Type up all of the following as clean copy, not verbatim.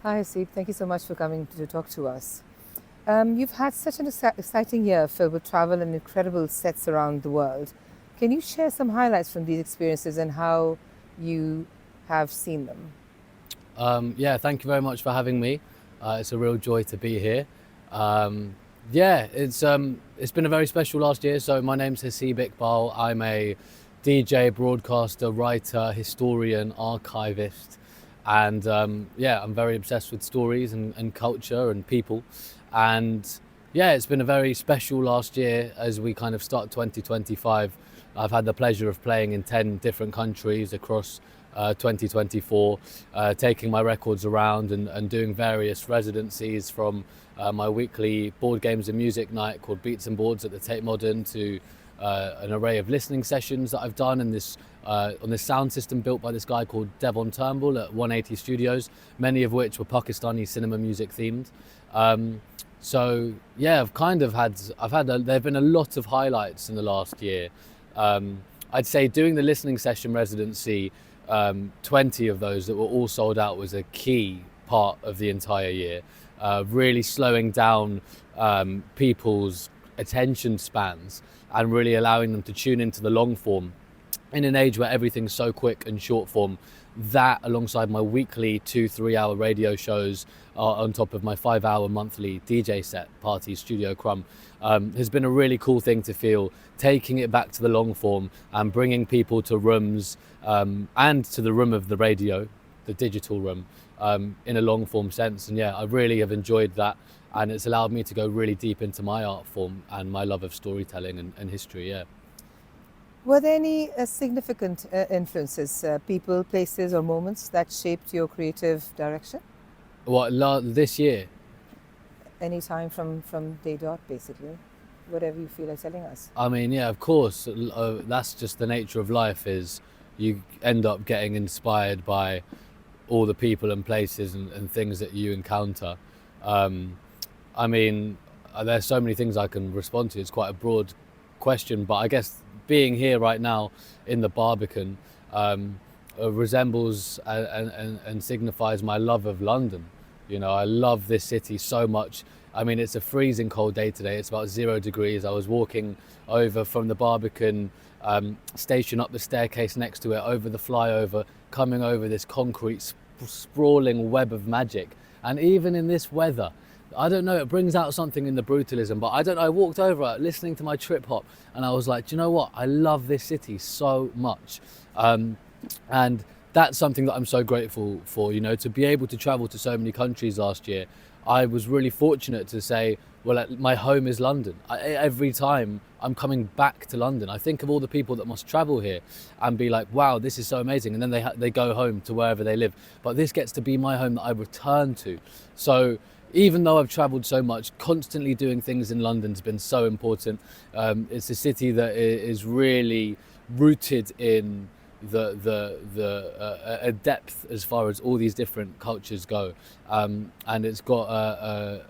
Hi, Haseeb. Thank you so much for coming to talk to us. You've had such an exciting year filled with travel and incredible sets around the world. Can you share some highlights from these experiences and how you have seen them? Yeah, thank you very much for having me. It's a real joy to be here. Um, it's been a very special last year. So my name's Haseeb Iqbal. I'm a DJ, broadcaster, writer, historian, archivist, and yeah, I'm very obsessed with stories and culture and people. And yeah, it's been a very special last year as we kind of start 2025. I've had the pleasure of playing in 10 different countries across 2024, taking my records around and doing various residencies from my weekly board games and music night called Beats and Boards at the Tate Modern to an array of listening sessions that I've done in this on this sound system built by this guy called Devon Turnbull at 180 Studios, many of which were Pakistani cinema music themed. So yeah, there have been a lot of highlights in the last year. I'd say doing the listening session residency, 20 of those that were all sold out was a key part of the entire year. Really slowing down people's attention spans and really allowing them to tune into the long form in an age where everything's so quick and short form. That, alongside my weekly 2-3 hour radio shows, on top of my 5 hour monthly DJ set, Party Studio Crumb, has been a really cool thing to feel, taking it back to the long form and bringing people to rooms, and to the room of the radio, the digital room, in a long form sense. And yeah, I really have enjoyed that, and it's allowed me to go really deep into my art form and my love of storytelling and history. Yeah. Were there any significant influences, people, places, or moments that shaped your creative direction? This year? Any time from day dot, basically, whatever you feel like telling us. I mean, yeah, of course. That's just the nature of life. Is you end up getting inspired by all the people and places and things that you encounter. Um, I mean, there's so many things I can respond to. It's quite a broad question, but I guess being here right now in the Barbican, resembles and signifies my love of London. You know, I love this city so much. I mean, it's a freezing cold day today. It's about 0 degrees. I was walking over from the Barbican station up the staircase next to it, over the flyover, coming over this concrete sprawling web of magic. And even in this weather, I don't know, it brings out something in the brutalism, but I don't know, I walked over listening to my trip hop and I was like, do you know what? I love this city so much. And that's something that I'm so grateful for, you know, to be able to travel to so many countries last year. I was really fortunate to say, well, my home is London. Every time I'm coming back to London, I think of all the people that must travel here and be like, wow, this is so amazing. And then they go home to wherever they live. But this gets to be my home that I return to. So even though I've travelled so much, constantly doing things in London's been so important. It's a city that is really rooted in a depth as far as all these different cultures go, and it's got a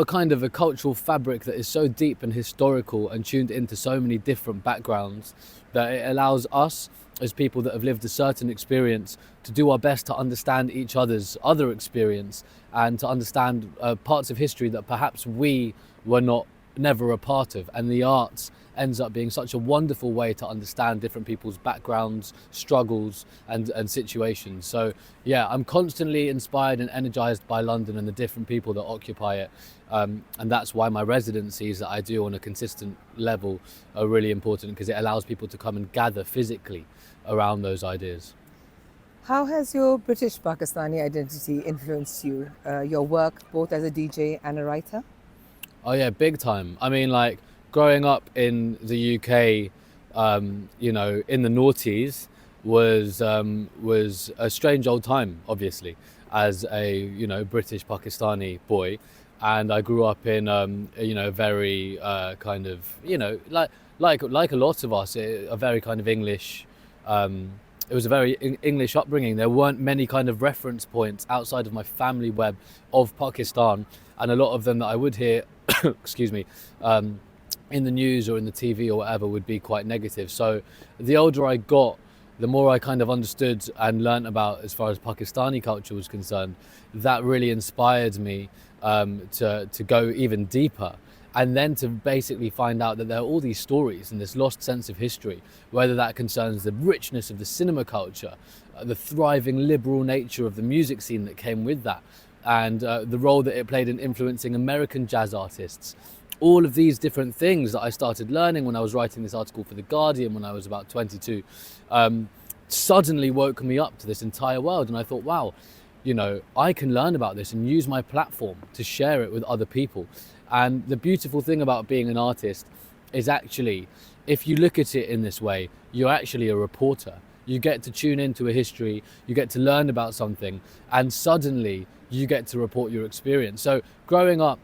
kind of a cultural fabric that is so deep and historical and tuned into so many different backgrounds that it allows us as people that have lived a certain experience to do our best to understand each other's other experience and to understand parts of history that perhaps we were never a part of. And the arts ends up being such a wonderful way to understand different people's backgrounds, struggles, and situations. So yeah, I'm constantly inspired and energized by London and the different people that occupy it. And that's why my residencies that I do on a consistent level are really important, because it allows people to come and gather physically around those ideas. How has your British Pakistani identity influenced you, your work both as a DJ and a writer? Oh yeah, big time. I mean, like growing up in the UK, you know, in the noughties was a strange old time, obviously, as a, you know, British Pakistani boy, and I grew up in you know, very kind of, you know, like a lot of us, a very kind of English. It was a very English upbringing. There weren't many kind of reference points outside of my family web of Pakistan, and a lot of them that I would hear, excuse me, in the news or in the TV or whatever would be quite negative. So the older I got, the more I kind of understood and learnt about as far as Pakistani culture was concerned, that really inspired me to go even deeper. And then to basically find out that there are all these stories and this lost sense of history, whether that concerns the richness of the cinema culture, the thriving liberal nature of the music scene that came with that, and the role that it played in influencing American jazz artists. All of these different things that I started learning when I was writing this article for The Guardian when I was about 22, suddenly woke me up to this entire world. And I thought, wow, you know, I can learn about this and use my platform to share it with other people. And the beautiful thing about being an artist is actually, if you look at it in this way, you're actually a reporter. You get to tune into a history, you get to learn about something, and suddenly you get to report your experience. So growing up,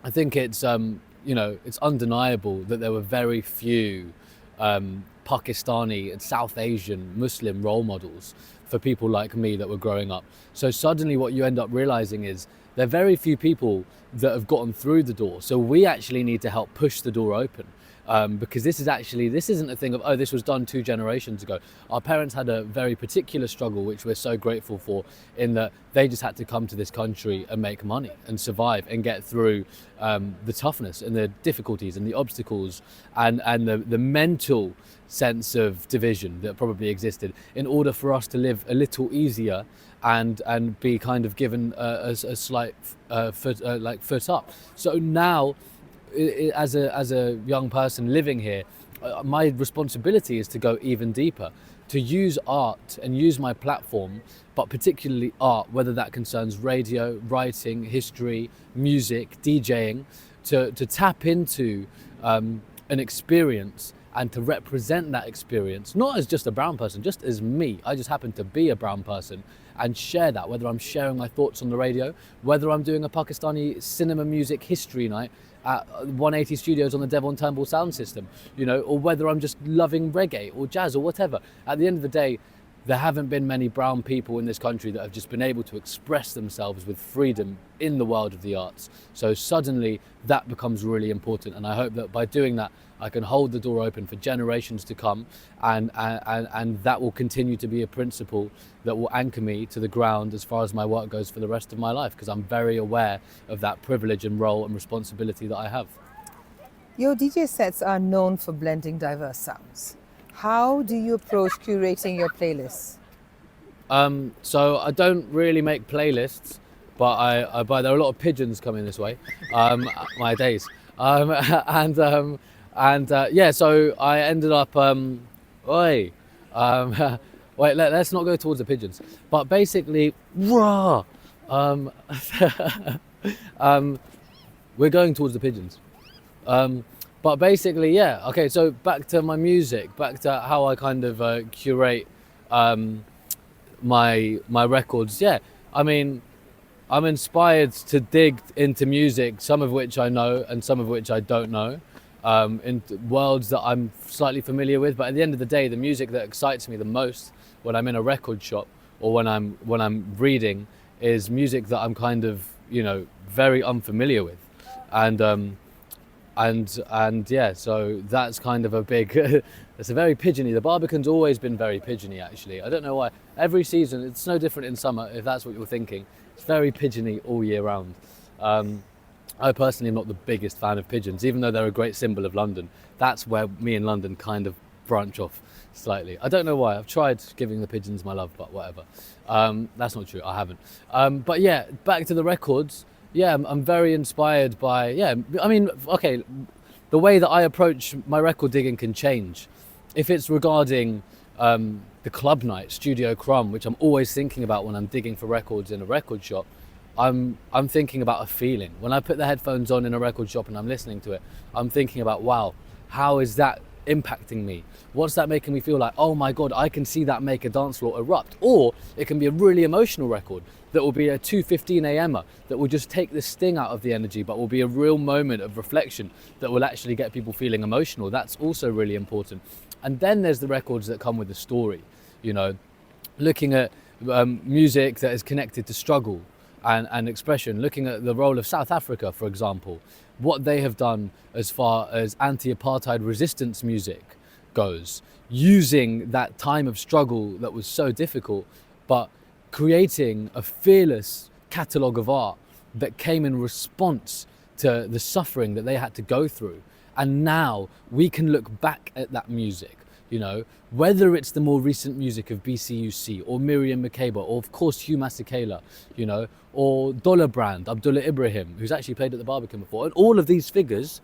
I think it's, you know, it's undeniable that there were very few Pakistani and South Asian Muslim role models for people like me that were growing up. So suddenly what you end up realizing is there are very few people that have gotten through the door. So we actually need to help push the door open. Because this isn't a thing of, oh, this was done 2 generations ago. Our parents had a very particular struggle, which we're so grateful for, in that they just had to come to this country and make money and survive and get through the toughness and the difficulties and the obstacles and the mental sense of division that probably existed in order for us to live a little easier and be kind of given a slight foot up. So now, as a young person living here, my responsibility is to go even deeper, to use art and use my platform, but particularly art, whether that concerns radio, writing, history, music, DJing, to tap into an experience and to represent that experience, not as just a brown person, just as me. I just happen to be a brown person, and share that, whether I'm sharing my thoughts on the radio, whether I'm doing a Pakistani cinema music history night at 180 Studios on the Devon Turnbull sound system, you know, or whether I'm just loving reggae or jazz or whatever. At the end of the day, there haven't been many brown people in this country that have just been able to express themselves with freedom in the world of the arts. So suddenly that becomes really important, and I hope that by doing that I can hold the door open for generations to come, and that will continue to be a principle that will anchor me to the ground as far as my work goes for the rest of my life, because I'm very aware of that privilege and role and responsibility that I have. Your DJ sets are known for blending diverse sounds. How do you approach curating your playlists? So I don't really make playlists, but there are a lot of pigeons coming this way. My days. Yeah, so I ended up, wait, let's not go towards the pigeons. But basically, we're going towards the pigeons. But basically, yeah, okay, so back to my music, back to how I kind of curate my records. Yeah, I mean, I'm inspired to dig into music, some of which I know and some of which I don't know, in worlds that I'm slightly familiar with. But at the end of the day, the music that excites me the most when I'm in a record shop or when I'm reading is music that I'm kind of, you know, very unfamiliar with. And yeah, so that's kind of a big, it's a very pigeony. The Barbican's always been very pigeony, actually. I don't know why. Every season, it's no different in summer, if that's what you're thinking. It's very pigeony all year round. I personally am not the biggest fan of pigeons, even though they're a great symbol of London. That's where me and London kind of branch off slightly. I don't know why. I've tried giving the pigeons my love, but whatever. That's not true. I haven't. But yeah, back to the records. Yeah, I'm very inspired by, yeah, I mean, okay, the way that I approach my record digging can change. If it's regarding the club night, Studio Crumb, which I'm always thinking about when I'm digging for records in a record shop, I'm thinking about a feeling. When I put the headphones on in a record shop and I'm listening to it, I'm thinking about, wow, how is that impacting me? What's that making me feel like? Oh my God, I can see that make a dance floor erupt. Or it can be a really emotional record that will be a 2:15 a.m.er that will just take the sting out of the energy, but will be a real moment of reflection that will actually get people feeling emotional. That's also really important. And then there's the records that come with a story, you know, looking at music that is connected to struggle and expression, looking at the role of South Africa, for example, what they have done as far as anti-apartheid resistance music goes, using that time of struggle that was so difficult, but creating a fearless catalogue of art that came in response to the suffering that they had to go through. And now we can look back at that music, you know, whether it's the more recent music of BCUC or Miriam Makeba, or of course Hugh Masekela, you know, or Dollar Brand, Abdullah Ibrahim, who's actually played at the Barbican before. And all of these figures,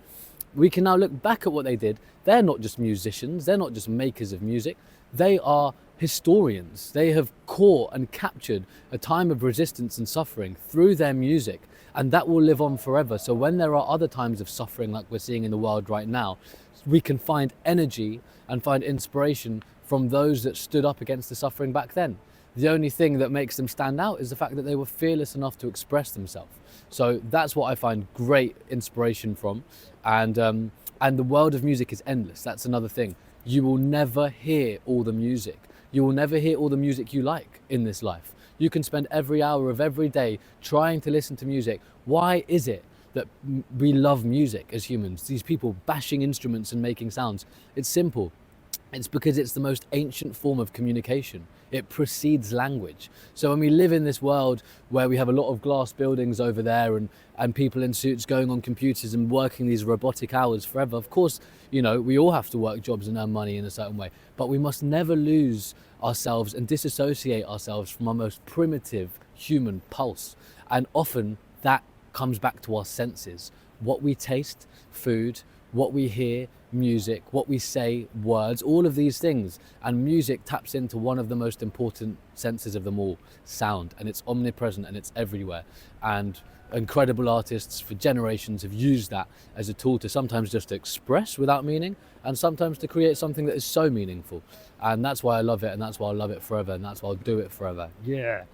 we can now look back at what they did. They're not just musicians, they're not just makers of music, they are historians. They have caught and captured a time of resistance and suffering through their music, and that will live on forever. So when there are other times of suffering like we're seeing in the world right now, we can find energy and find inspiration from those that stood up against the suffering back then. The only thing that makes them stand out is the fact that they were fearless enough to express themselves. So that's what I find great inspiration from. And the world of music is endless. That's another thing. You will never hear all the music. You will never hear all the music you like in this life. You can spend every hour of every day trying to listen to music. Why is it that we love music as humans? These people bashing instruments and making sounds. It's simple. It's because it's the most ancient form of communication. It precedes language. So when we live in this world where we have a lot of glass buildings over there and people in suits going on computers and working these robotic hours forever, of course, you know, we all have to work jobs and earn money in a certain way, but we must never lose ourselves and disassociate ourselves from our most primitive human pulse. And often that comes back to our senses. What we taste, food, what we hear, music, what we say, words, all of these things. And music taps into one of the most important senses of them all, sound. And it's omnipresent and it's everywhere. And incredible artists for generations have used that as a tool to sometimes just express without meaning, and sometimes to create something that is so meaningful. And that's why I love it, and that's why I'll love it forever, and that's why I'll do it forever. Yeah.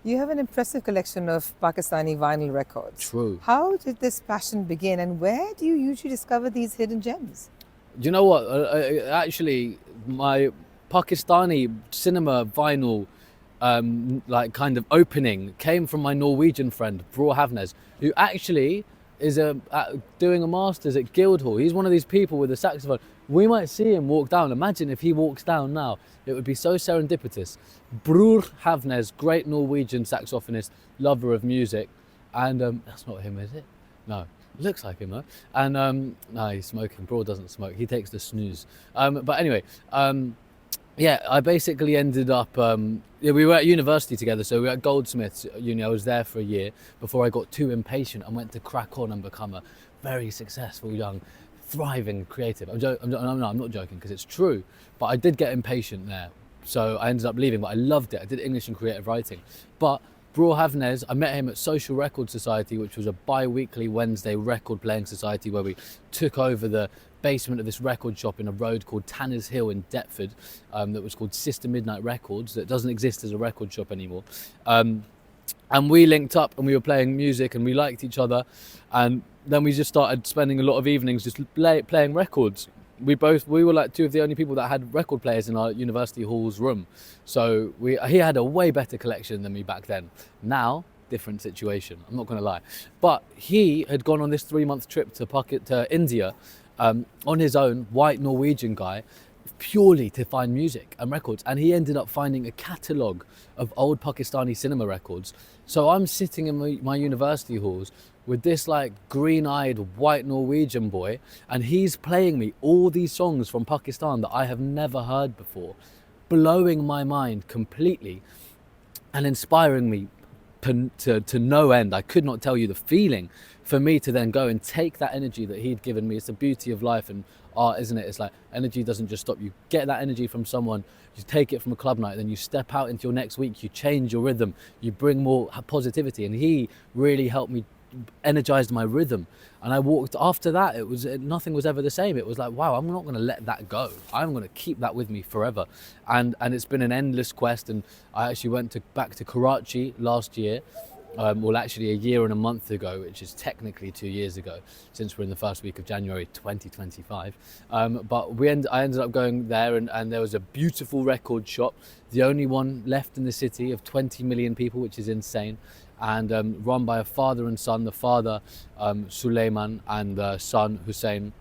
You have an impressive collection of Pakistani vinyl records. True. How did this passion begin, and where do you usually discover these hidden gems? Do you know what? Actually, my Pakistani cinema vinyl like kind of opening came from my Norwegian friend, Bror Havnes, who actually is doing a master's at Guildhall. He's one of these people with a saxophone. We might see him walk down. Imagine if he walks down now. It would be so serendipitous. Bror Havnes, great Norwegian saxophonist, lover of music. And that's not him, is it? No. Looks like him though. And no, he's smoking. Bror doesn't smoke. He takes the snooze. But anyway, yeah, I basically ended up, we were at university together, so we were at Goldsmiths Uni. I was there for a year before I got too impatient and went to crack on and become a very successful, young, thriving creative. I'm not joking because it's true, but I did get impatient there. So I ended up leaving, but I loved it. I did English and creative writing. But Bror Havnes, I met him at Social Record Society, which was a bi-weekly Wednesday record playing society where we took over the basement of this record shop in a road called Tanner's Hill in Deptford, that was called Sister Midnight Records, that doesn't exist as a record shop anymore. And we linked up and we were playing music and we liked each other, and then we just started spending a lot of evenings just playing records. We were like two of the only people that had record players in our university hall's room. So he had a way better collection than me back then. Now, different situation, I'm not gonna lie. But he had gone on this 3-month trip to India on his own, white Norwegian guy, purely to find music and records. And he ended up finding a catalogue of old Pakistani cinema records. So I'm sitting in my university halls with this like green-eyed white Norwegian boy, and he's playing me all these songs from Pakistan that I have never heard before, blowing my mind completely and inspiring me to no end. I could not tell you the feeling for me to then go and take that energy that he'd given me. It's the beauty of life and art, isn't it? It's like energy doesn't just stop. You get that energy from someone, you take it from a club night, then you step out into your next week, you change your rhythm, you bring more positivity. And he really helped me, energized my rhythm. And I walked after that, nothing was ever the same. It was like, wow, I'm not going to let that go. I'm going to keep that with me forever. And it's been an endless quest. And I actually went back to Karachi last year. Well, actually a year and a month ago, which is technically 2 years ago, since we're in the first week of January 2025. But I ended up going there, and there was a beautiful record shop, the only one left in the city of 20 million people, which is insane, and run by a father and son, the father Suleiman and the son Hussein.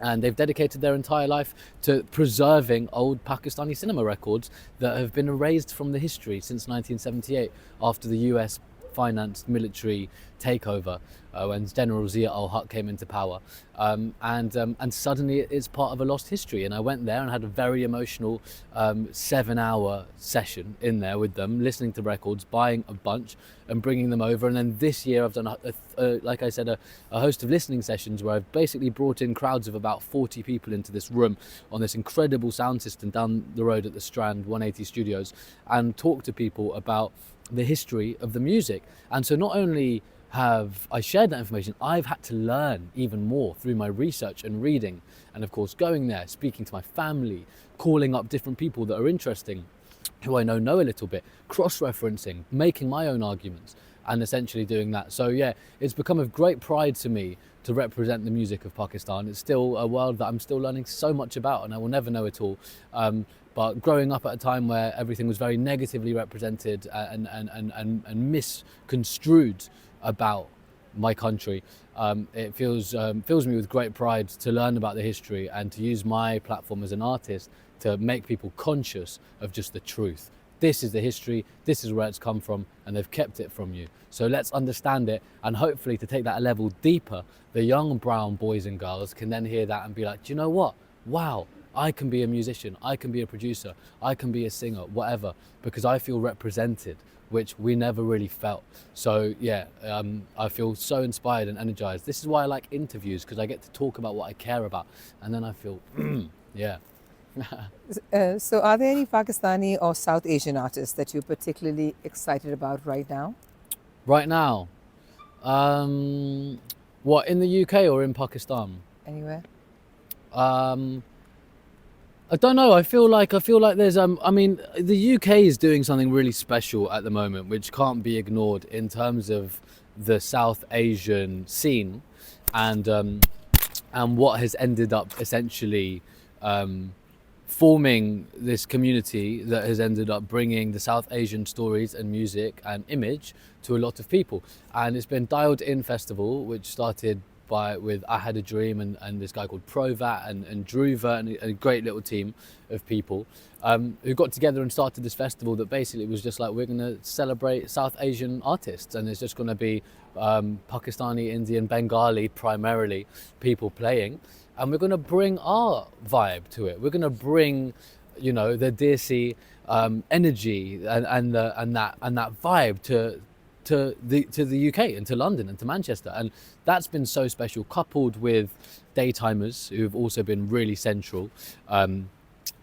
And they've dedicated their entire life to preserving old Pakistani cinema records that have been erased from the history since 1978 after the US financed military takeover when General Zia al-Haq came into power. And suddenly it's part of a lost history. And I went there and had a very emotional 7-hour session in there with them, listening to records, buying a bunch and bringing them over. And then this year I've done, like I said, a host of listening sessions where I've basically brought in crowds of about 40 people into this room on this incredible sound system down the road at the Strand 180 Studios, and talked to people about the history of the music. And so not only have I shared that information, I've had to learn even more through my research and reading, and of course going there, speaking to my family, calling up different people that are interesting, who I know a little bit, cross-referencing, making my own arguments, and essentially doing that. So yeah, it's become of great pride to me to represent the music of Pakistan. It's still a world that I'm still learning so much about, and I will never know it all. But growing up at a time where everything was very negatively represented and misconstrued about my country, it fills me with great pride to learn about the history and to use my platform as an artist to make people conscious of just the truth. This is the history, this is where it's come from, and they've kept it from you. So let's understand it, and hopefully to take that a level deeper, the young brown boys and girls can then hear that and be like, do you know what? Wow, I can be a musician, I can be a producer, I can be a singer, whatever, because I feel represented, which we never really felt. So yeah, I feel so inspired and energized. This is why I like interviews, because I get to talk about what I care about, and then I feel, yeah. So are there any Pakistani or South Asian artists that you're particularly excited about right now? Right now, what, in the UK or in Pakistan? Anywhere? I don't know. I feel like there's I mean, the UK is doing something really special at the moment, which can't be ignored in terms of the South Asian scene, and what has ended up essentially forming this community that has ended up bringing the South Asian stories and music and image to a lot of people. And it's been Dialed In Festival, which started with I Had a Dream and this guy called Provat and Dhruva and a great little team of people who got together and started this festival that basically was just like, we're going to celebrate South Asian artists, and there's just going to be Pakistani, Indian, Bengali primarily people playing, and we're going to bring our vibe to it. We're going to bring, you know, the Desi energy and that vibe to the UK and to London and to Manchester, and that's been so special, coupled with daytimers who've also been really central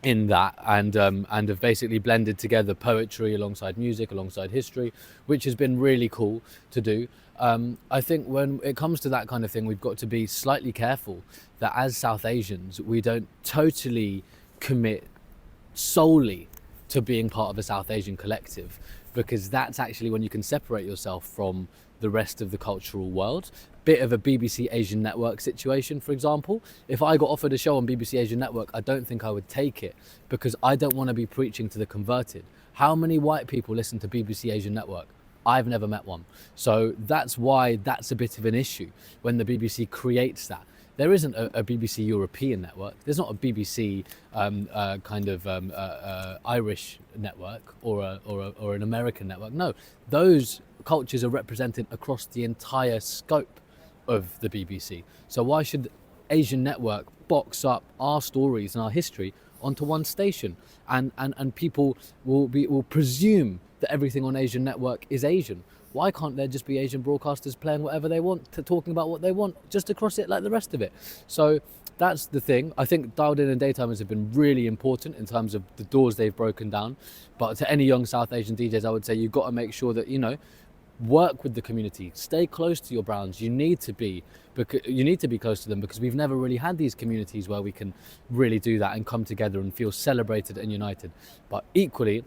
in that, and have basically blended together poetry alongside music, alongside history, which has been really cool to do. I think when it comes to that kind of thing, we've got to be slightly careful that as South Asians, we don't totally commit solely to being part of a South Asian collective, because that's actually when you can separate yourself from the rest of the cultural world. Bit of a BBC Asian Network situation, for example. If I got offered a show on BBC Asian Network, I don't think I would take it, because I don't want to be preaching to the converted. How many white people listen to BBC Asian Network? I've never met one. So that's why that's a bit of an issue when the BBC creates that. There isn't a BBC European network. There's not a BBC Irish network or an American network. No, those cultures are represented across the entire scope of the BBC. So why should Asian Network box up our stories and our history onto one station? And people will presume that everything on Asian Network is Asian. Why can't there just be Asian broadcasters playing whatever they want, talking about what they want, just across it like the rest of it? So that's the thing. I think Dialed In and Daytimers have been really important in terms of the doors they've broken down. But to any young South Asian DJs, I would say you've got to make sure that, you know, work with the community, stay close to your browns. You need to be close to them, because we've never really had these communities where we can really do that and come together and feel celebrated and united. But equally,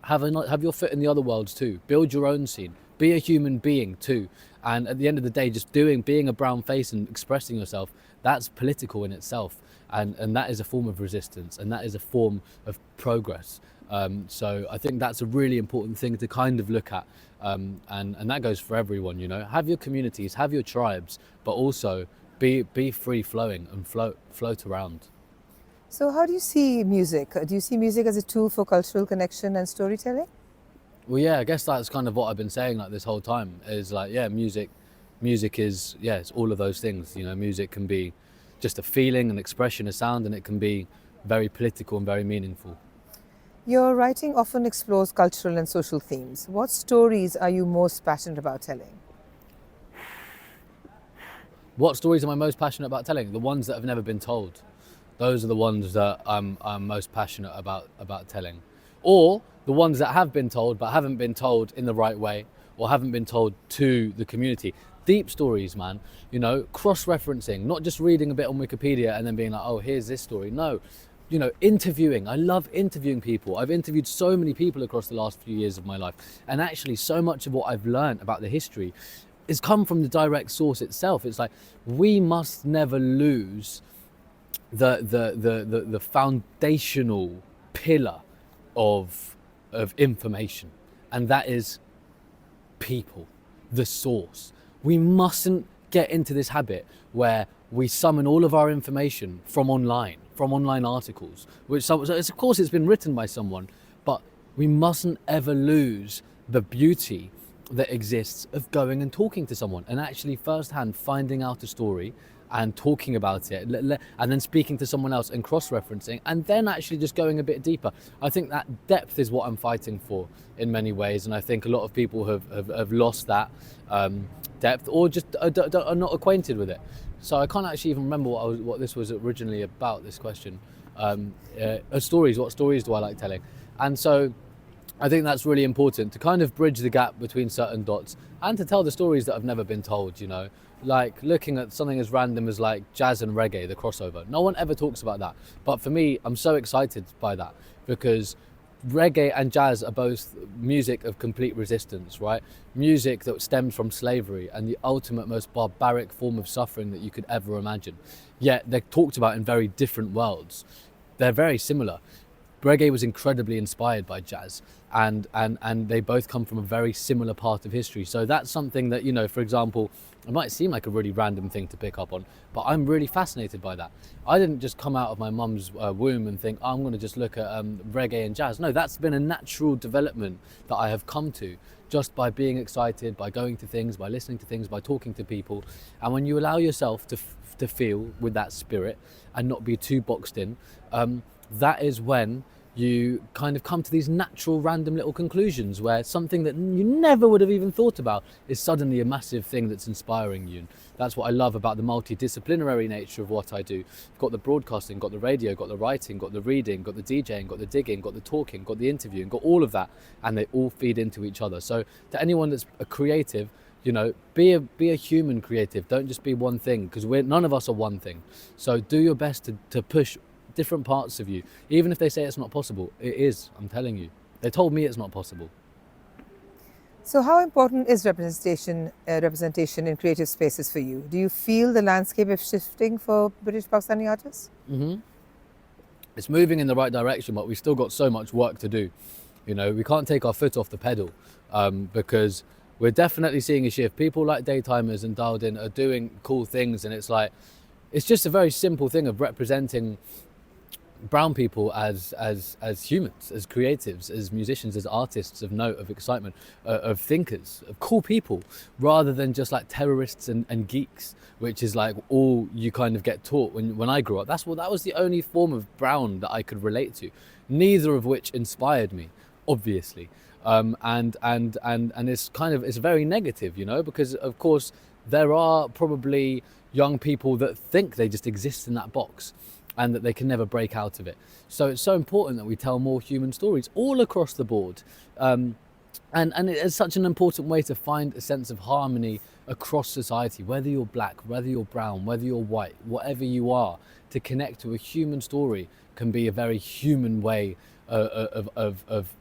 have your foot in the other worlds too. Build your own scene. Be a human being too. And at the end of the day, just being a brown face and expressing yourself, that's political in itself. And that is a form of resistance, and that is a form of progress. So I think that's a really important thing to kind of look at. And that goes for everyone, you know. Have your communities, have your tribes, but also be free flowing and float around. So, how do you see music? Do you see music as a tool for cultural connection and storytelling? Well, yeah, I guess that's kind of what I've been saying like this whole time is like, yeah, music is, yeah, it's all of those things. You know, music can be just a feeling, an expression, a sound, and it can be very political and very meaningful. Your writing often explores cultural and social themes. What stories are you most passionate about telling? What stories am I most passionate about telling? The ones that have never been told. Those are the ones that I'm most passionate about telling. Or the ones that have been told but haven't been told in the right way or haven't been told to the community. Deep stories, man. You know, cross-referencing, not just reading a bit on Wikipedia and then being like, oh, here's this story. No, you know, interviewing. I love interviewing people. I've interviewed so many people across the last few years of my life. And actually so much of what I've learned about the history has come from the direct source itself. It's like, we must never lose the foundational pillar of information, and that is people, the source. We mustn't get into this habit where we summon all of our information from online articles, which so of course it's been written by someone, but we mustn't ever lose the beauty that exists of going and talking to someone and actually firsthand finding out a story and talking about it, and then speaking to someone else and cross-referencing, and then actually just going a bit deeper. I think that depth is what I'm fighting for in many ways, and I think a lot of people have lost that depth, or just are not acquainted with it. So I can't actually even remember what this was originally about, this question. Stories, what stories do I like telling? And so I think that's really important, to kind of bridge the gap between certain dots and to tell the stories that have never been told, you know. Like looking at something as random as like jazz and reggae, the crossover. No one ever talks about that. But for me, I'm so excited by that because reggae and jazz are both music of complete resistance, right? Music that stems from slavery and the ultimate, most barbaric form of suffering that you could ever imagine. Yet they're talked about in very different worlds. They're very similar. Reggae was incredibly inspired by jazz, and they both come from a very similar part of history. So that's something that, you know, for example, it might seem like a really random thing to pick up on, but I'm really fascinated by that. I didn't just come out of my mum's womb and think, oh, I'm going to just look at reggae and jazz. No, that's been a natural development that I have come to just by being excited, by going to things, by listening to things, by talking to people. And when you allow yourself to feel with that spirit and not be too boxed in, that is when you kind of come to these natural random little conclusions where something that you never would have even thought about is suddenly a massive thing that's inspiring you. And that's what I love about the multidisciplinary nature of what I do. You've got the broadcasting, got the radio, got the writing, got the reading, got the DJing, got the digging, got the talking, got the interviewing, got all of that, and they all feed into each other. So to anyone that's a creative, you know, be a human creative. Don't just be one thing, because none of us are one thing. So do your best to push different parts of you, even if they say it's not possible. It is, I'm telling you. They told me it's not possible. So, how important is representation in creative spaces for you? Do you feel the landscape is shifting for British Pakistani artists? It's moving in the right direction, but we've still got so much work to do. You know, we can't take our foot off the pedal because we're definitely seeing a shift. People like Daytimers and Dialed In are doing cool things, and it's like, it's just a very simple thing of representing brown people as humans, as creatives, as musicians, as artists of note, of excitement, of thinkers, of cool people, rather than just like terrorists and geeks, which is like all you kind of get taught when I grew up. That was the only form of brown that I could relate to, neither of which inspired me, obviously. And it's very negative, you know, because of course there are probably young people that think they just exist in that box and that they can never break out of it. So it's so important that we tell more human stories all across the board. And it is such an important way to find a sense of harmony across society, whether you're black, whether you're brown, whether you're white, whatever you are. To connect to a human story can be a very human way of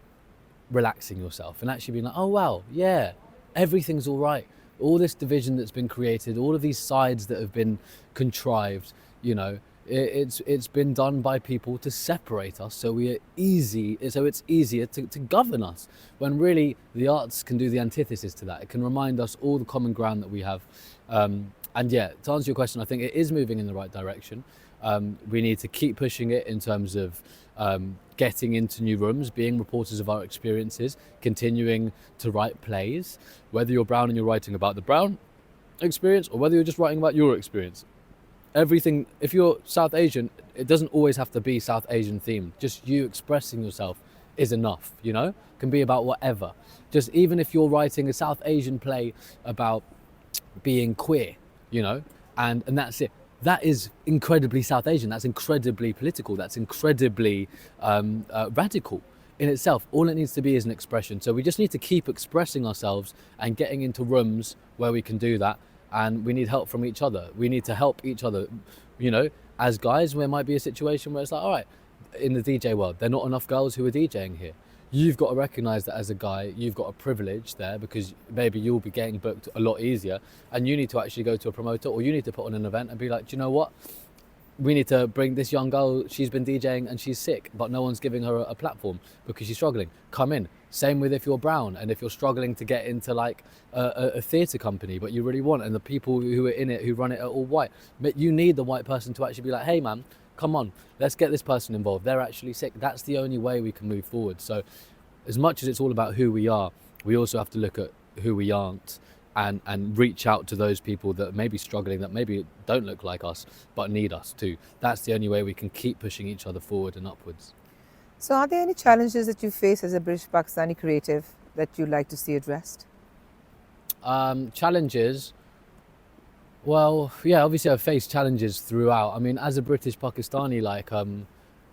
relaxing yourself and actually being like, oh wow, yeah, everything's all right. All this division that's been created, all of these sides that have been contrived, you know, it's been done by people to separate us, so it's easier to govern us, when really the arts can do the antithesis to that. It can remind us all the common ground that we have, and And yeah, to answer your question, I think it is moving in the right direction. We need to keep pushing it in terms of getting into new rooms, being reporters of our experiences, continuing to write plays, whether you're brown and you're writing about the brown experience or whether you're just writing about your experience. Everything, if you're South Asian, it doesn't always have to be South Asian themed. Just you expressing yourself is enough, you know? Can be about whatever. Just even if you're writing a South Asian play about being queer, you know, and that's it. That is incredibly South Asian. That's incredibly political. That's incredibly radical in itself. All it needs to be is an expression. So we just need to keep expressing ourselves and getting into rooms where we can do that. And we need help from each other. We need to help each other. You know, as guys, there might be a situation where it's like, all right, in the DJ world, there are not enough girls who are DJing here. You've got to recognize that as a guy, you've got a privilege there because maybe you'll be getting booked a lot easier, and you need to actually go to a promoter or you need to put on an event and be like, do you know what? We need to bring this young girl, she's been DJing and she's sick, but no one's giving her a platform because she's struggling. Come in. Same with if you're brown and if you're struggling to get into like a theatre company, but you really want, and the people who are in it, who run it, are all white. But you need the white person to actually be like, hey man, come on, let's get this person involved. They're actually sick. That's the only way we can move forward. So as much as it's all about who we are, we also have to look at who we aren't and reach out to those people that may be struggling, that maybe don't look like us, but need us too. That's the only way we can keep pushing each other forward and upwards. So, are there any challenges that you face as a British Pakistani creative that you'd like to see addressed? Challenges. Well, yeah, obviously I've faced challenges throughout. I mean, as a British Pakistani, like,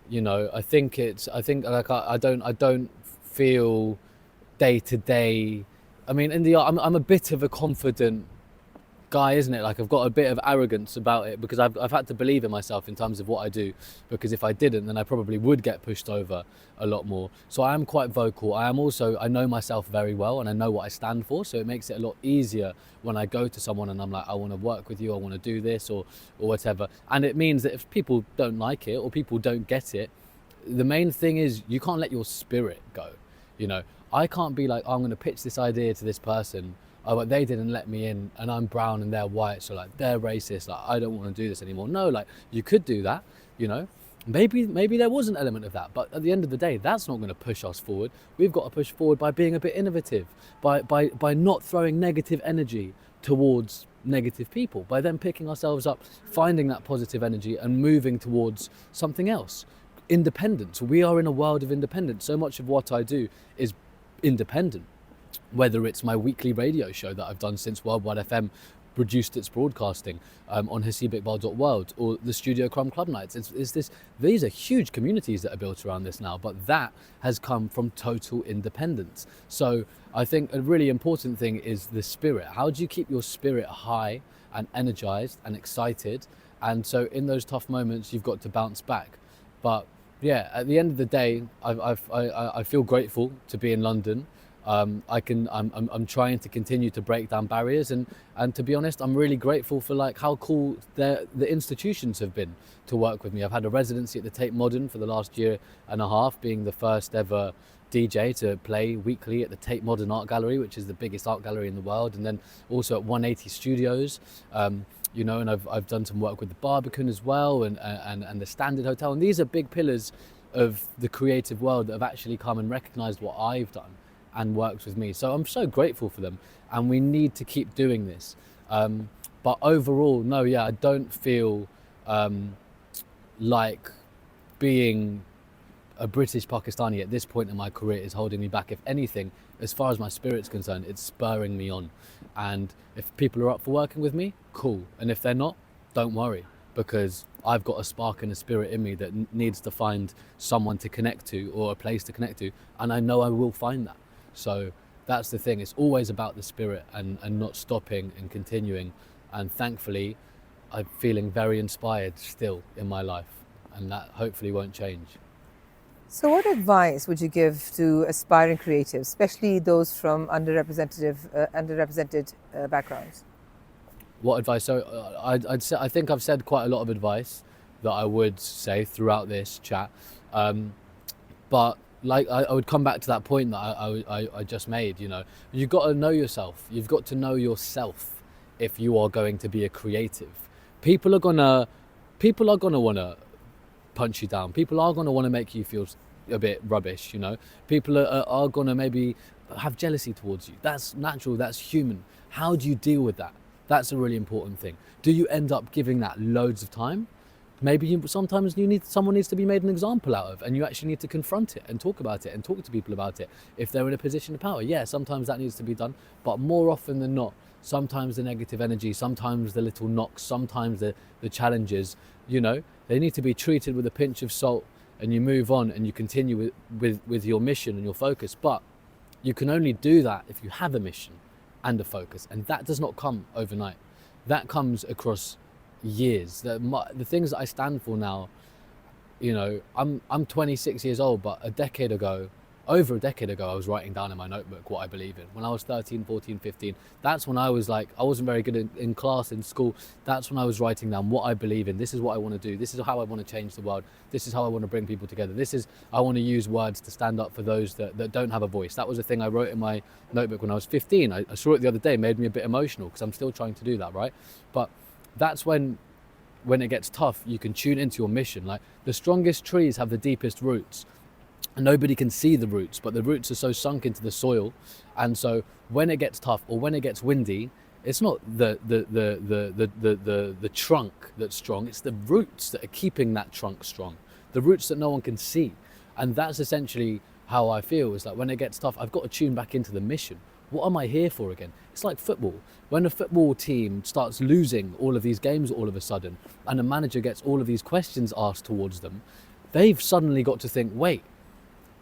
you know, I think like I don't feel day to day. I mean, in the art, I'm a bit of a confident guy, isn't it? Like I've got a bit of arrogance about it because I've had to believe in myself in terms of what I do, because if I didn't, then I probably would get pushed over a lot more. So I am quite vocal. I know myself very well and I know what I stand for, so it makes it a lot easier when I go to someone and I'm like, I want to work with you, I want to do this or whatever. And it means that if people don't like it or people don't get it, the main thing is you can't let your spirit go, you know. I can't be like, oh, I'm going to pitch this idea to this person, oh, but they didn't let me in and I'm brown and they're white, so like they're racist, like I don't want to do this anymore. No, like you could do that, you know. Maybe there was an element of that, but at the end of the day, that's not going to push us forward. We've got to push forward by being a bit innovative, by not throwing negative energy towards negative people, by then picking ourselves up, finding that positive energy and moving towards something else. Independence. We are in a world of independence. So much of what I do is independent, whether it's my weekly radio show that I've done since Worldwide FM reduced its broadcasting on haseebiqbal.world, or the Studio Crumb Club Nights. These are huge communities that are built around this now, but that has come from total independence. So I think a really important thing is the spirit. How do you keep your spirit high and energized and excited? And so in those tough moments, you've got to bounce back. But yeah, at the end of the day, I feel grateful to be in London. I'm trying to continue to break down barriers, and to be honest, I'm really grateful for like how cool the institutions have been to work with me. I've had a residency at the Tate Modern for the last year and a half, being the first ever DJ to play weekly at the Tate Modern Art Gallery, which is the biggest art gallery in the world, and then also at 180 Studios. You know, and I've done some work with the Barbican as well, and the Standard Hotel, and these are big pillars of the creative world that have actually come and recognised what I've done and worked with me. So I'm so grateful for them, and we need to keep doing this. But overall, no, yeah, I don't feel like being a British Pakistani at this point in my career is holding me back. If anything, as far as my spirit's concerned, it's spurring me on. And if people are up for working with me, cool. And if they're not, don't worry, because I've got a spark and a spirit in me that needs to find someone to connect to or a place to connect to. And I know I will find that. So that's the thing. It's always about the spirit and not stopping and continuing. And thankfully, I'm feeling very inspired still in my life. And that hopefully won't change. So, what advice would you give to aspiring creatives, especially those from underrepresented backgrounds? What advice? So, I think I've said quite a lot of advice that I would say throughout this chat, but like I would come back to that point that I just made. You know, you've got to know yourself. You've got to know yourself if you are going to be a creative. People are gonna want to punch you down. People are going to want to make you feel a bit rubbish, you know. People are going to maybe have jealousy towards you. That's natural, that's human. How do you deal with that? That's a really important thing. Do you end up giving that loads of time? Maybe sometimes someone needs to be made an example out of, and you actually need to confront it and talk about it and talk to people about it if they're in a position of power. Yeah, sometimes that needs to be done, but more often than not, sometimes the negative energy, sometimes the little knocks, sometimes the challenges, you know, they need to be treated with a pinch of salt, and you move on and you continue with your mission and your focus. But you can only do that if you have a mission and a focus, and that does not come overnight. That comes across years. The things that I stand for now, you know, I'm 26 years old, but over a decade ago, I was writing down in my notebook what I believe in. When I was 13, 14, 15, that's when I was like, I wasn't very good in class, in school. That's when I was writing down what I believe in. This is what I want to do. This is how I want to change the world. This is how I want to bring people together. I want to use words to stand up for those that don't have a voice. That was a thing I wrote in my notebook when I was 15. I saw it the other day, made me a bit emotional because I'm still trying to do that, right? But that's when it gets tough, you can tune into your mission. Like, the strongest trees have the deepest roots. And nobody can see the roots, but the roots are so sunk into the soil. And so when it gets tough or when it gets windy, it's not the trunk that's strong, it's the roots that are keeping that trunk strong, the roots that no one can see. And that's essentially how I feel. Is like, when it gets tough, I've got to tune back into the mission. What am I here for again? It's like football. When a football team starts losing all of these games all of a sudden, and a manager gets all of these questions asked towards them, they've suddenly got to think, wait,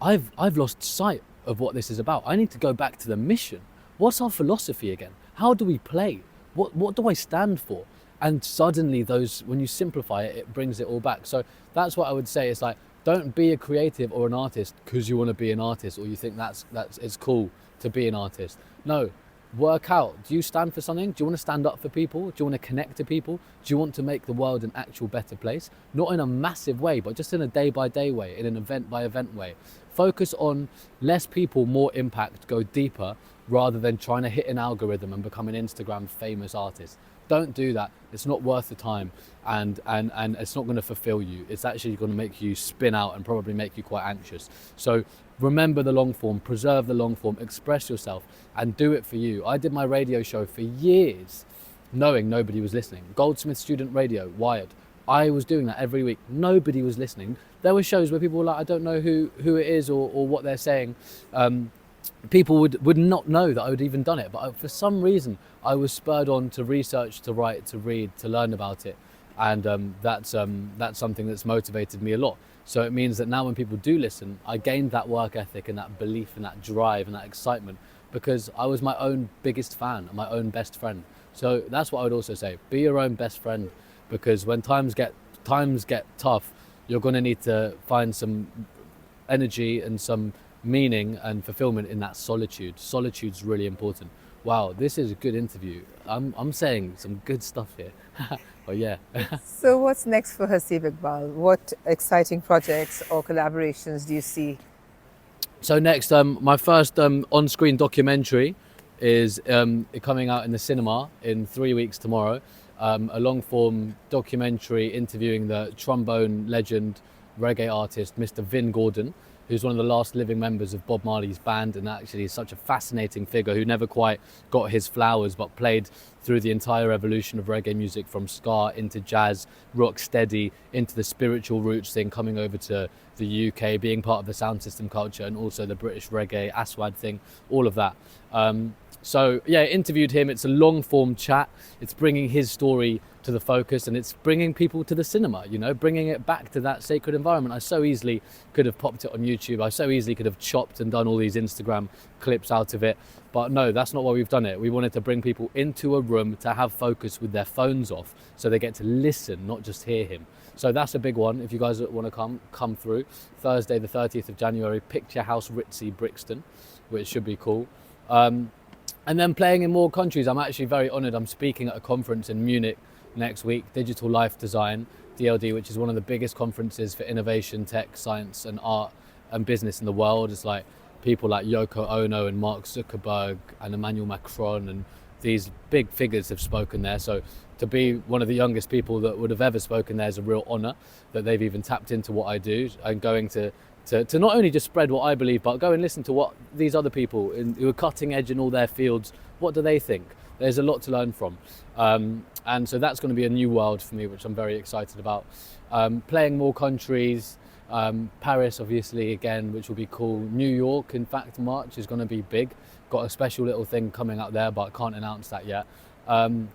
I've lost sight of what this is about. I need to go back to the mission. What's our philosophy again? How do we play? What do I stand for? And suddenly when you simplify it, it brings it all back. So that's what I would say. It's like, don't be a creative or an artist because you want to be an artist, or you think that's it's cool to be an artist. No, work out. Do you stand for something? Do you want to stand up for people? Do you want to connect to people? Do you want to make the world an actual better place? Not in a massive way, but just in a day-by-day way, in an event-by-event way. Focus on less people, more impact, go deeper, rather than trying to hit an algorithm and become an Instagram famous artist. Don't do that. It's not worth the time, and it's not going to fulfill you. It's actually going to make you spin out and probably make you quite anxious. So remember the long form, preserve the long form, express yourself, and do it for you. I did my radio show for years knowing nobody was listening. Goldsmith Student Radio, Wired. I was doing that every week. Nobody was listening. There were shows where people were like, I don't know who it is or what they're saying. People would not know that I would even done it, but for some reason I was spurred on to research, to write, to read, to learn about it, and that's something that's motivated me a lot. So it means that now when people do listen, I gained that work ethic and that belief and that drive and that excitement because I was my own biggest fan and my own best friend. So that's what I would also say: be your own best friend, because when times get tough, you're going to need to find some energy and some meaning and fulfillment in that solitude. Solitude's really important. Wow, this is a good interview. I'm saying some good stuff here. But yeah. So what's next for Haseeb Iqbal? What exciting projects or collaborations do you see? So next, my first on-screen documentary is coming out in the cinema in 3 weeks tomorrow. A long-form documentary interviewing the trombone legend, reggae artist, Mr. Vin Gordon, who's one of the last living members of Bob Marley's band, and actually is such a fascinating figure who never quite got his flowers, but played through the entire evolution of reggae music, from ska into jazz, rock steady, into the spiritual roots thing, coming over to the UK, being part of the sound system culture, and also the British reggae, Aswad thing, all of that. So yeah, interviewed him. It's a long form chat. It's bringing his story to the focus, and it's bringing people to the cinema, you know, bringing it back to that sacred environment. I so easily could have popped it on YouTube. I so easily could have chopped and done all these Instagram clips out of it. But no, that's not why we've done it. We wanted to bring people into a room to have focus with their phones off, so they get to listen, not just hear him. So that's a big one. If you guys want to come through, Thursday the 30th of January, Picture House Ritzy, Brixton, which should be cool. And then playing in more countries. I'm actually very honoured. I'm speaking at a conference in Munich next week, Digital Life Design, DLD, which is one of the biggest conferences for innovation, tech, science and art and business in the world. It's like people like Yoko Ono and Mark Zuckerberg and Emmanuel Macron and these big figures have spoken there. So to be one of the youngest people that would have ever spoken there is a real honour, that they've even tapped into what I do, and going to not only just spread what I believe, but go and listen to what these other people who are cutting edge in all their fields, what do they think? There's a lot to learn from. And so that's going to be a new world for me, which I'm very excited about. Playing more countries, Paris obviously again, which will be cool. New York, in fact, March is going to be big. Got a special little thing coming up there, but I can't announce that yet. And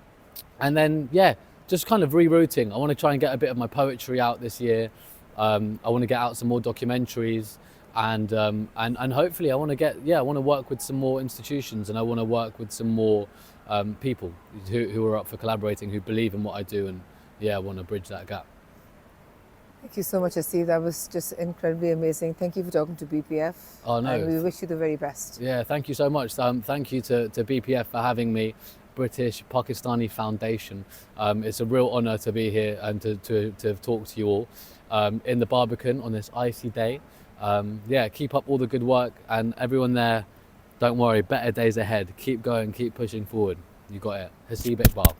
then, yeah, just kind of rerouting. I want to try and get a bit of my poetry out this year. I want to get out some more documentaries, and hopefully I want to work with some more institutions, and I want to work with some more people who are up for collaborating, who believe in what I do, and I want to bridge that gap. Thank you so much, Haseeb. That was just incredibly amazing. Thank you for talking to BPF. Oh, no. And we wish you the very best. Yeah, thank you so much. Thank you to BPF for having me, British Pakistani Foundation. It's a real honour to be here and to talk to you all in the Barbican on this icy day. Keep up all the good work, and everyone there, don't worry, better days ahead. Keep going, keep pushing forward. You got it. Haseeb Iqbal.